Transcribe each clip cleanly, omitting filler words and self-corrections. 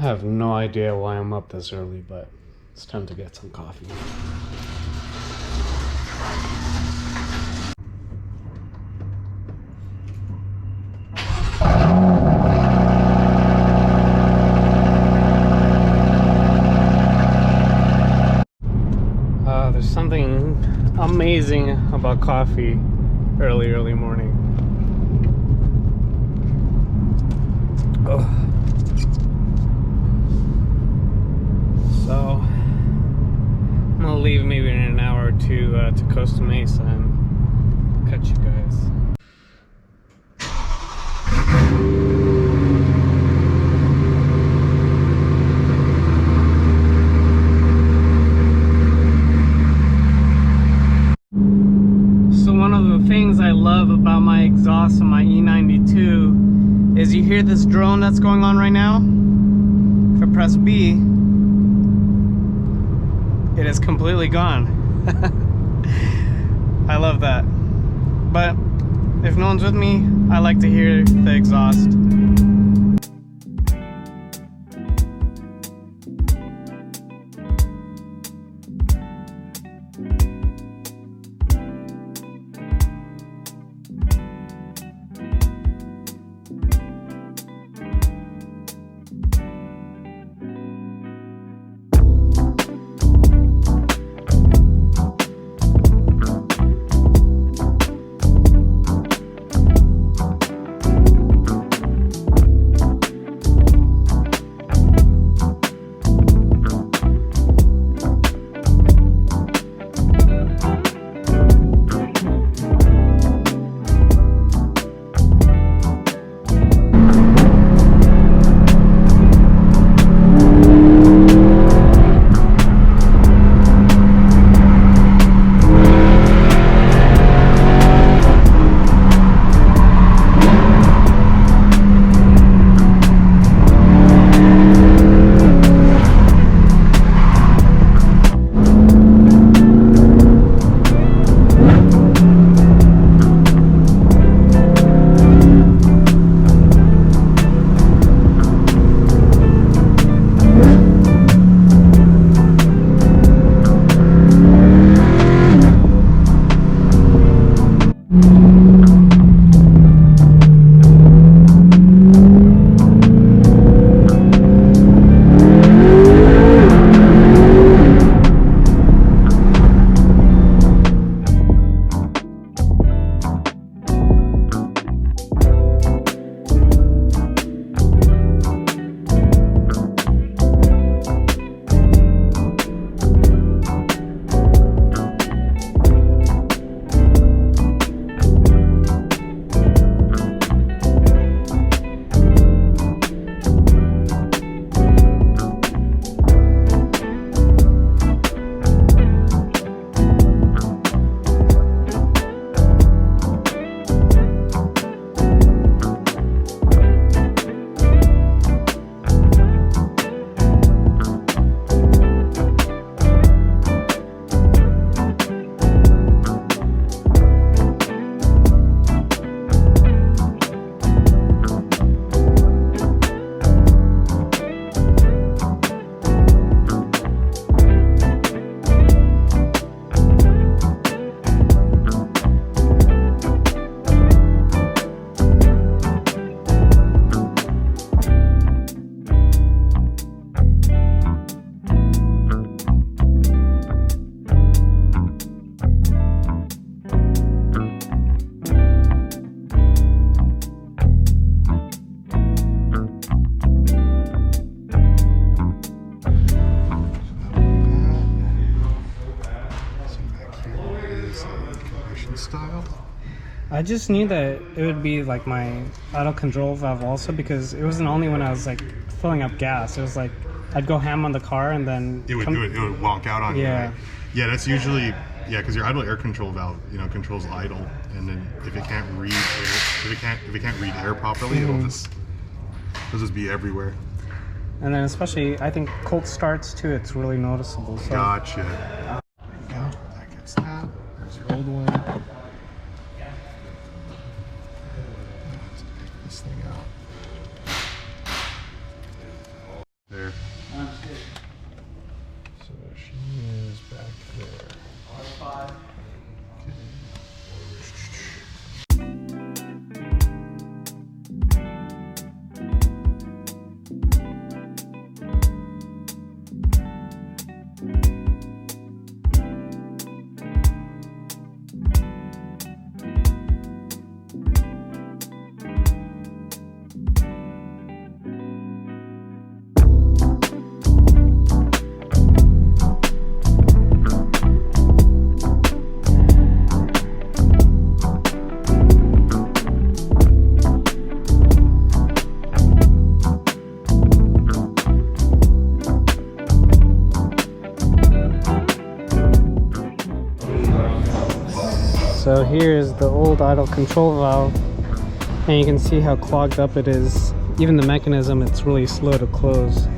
I have no idea why I'm up this early, but it's time to get some coffee. There's something amazing about coffee early morning. Oh. So I'm gonna leave maybe in an hour or two to Costa Mesa and catch you guys. So one of the things I love about my exhaust on my E92 is you hear this drone that's going on right now. If I press B, it is completely gone. I love that. But if no one's with me, I like to hear the exhaust. I just knew that it would be like my auto control valve also, because it wasn't only when I was like filling up gas. It was like I'd go ham on the car and then it would wonk out on you. Yeah. Right? Yeah, that's usually because your idle air control valve, controls idle, and then if it can't read air, if it can't read air properly, it'll just be everywhere. And then especially I think cold starts too, it's really noticeable. So. Gotcha. There you go. That gets that. There's your old one. Let's take this thing out. So here is the old idle control valve, and you can see how clogged up it is. Even the mechanism, it's really slow to close.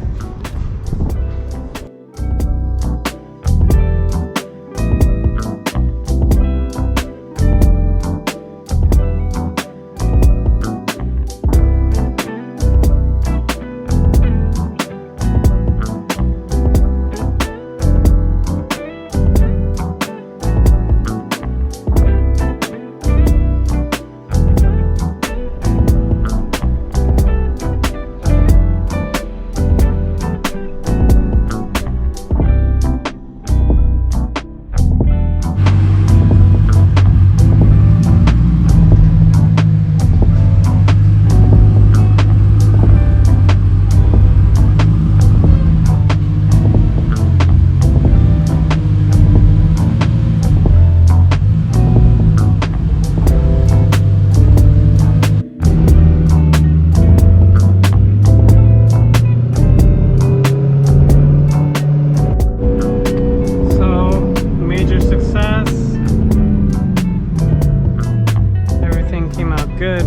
Good.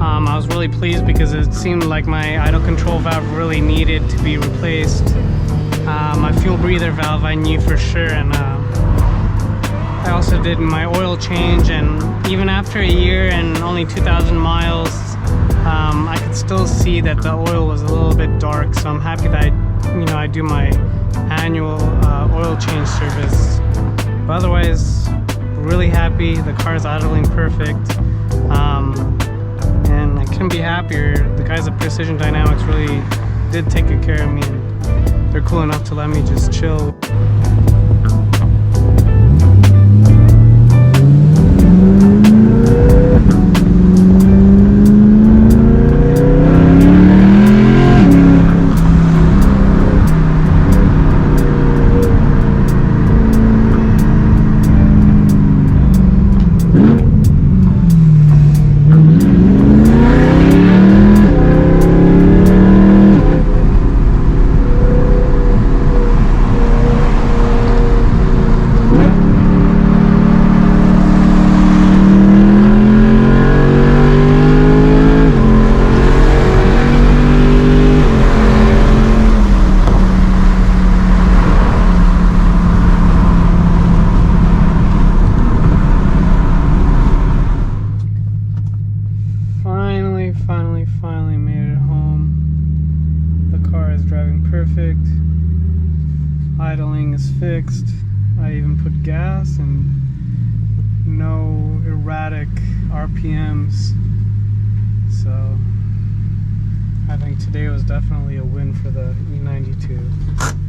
I was really pleased because it seemed like my idle control valve really needed to be replaced. My fuel breather valve I knew for sure, and I also did my oil change, and even after a year and only 2,000 miles, I could still see that the oil was a little bit dark, so I'm happy that I do my annual oil change service. But otherwise, really happy. The car is idling perfect, and I couldn't be happier. The guys at Precision Dynamics really did take good care of me, and they're cool enough to let me just chill. Finally made it home. The car is driving perfect. Idling is fixed. I even put gas and no erratic RPMs. So I think today was definitely a win for the E92.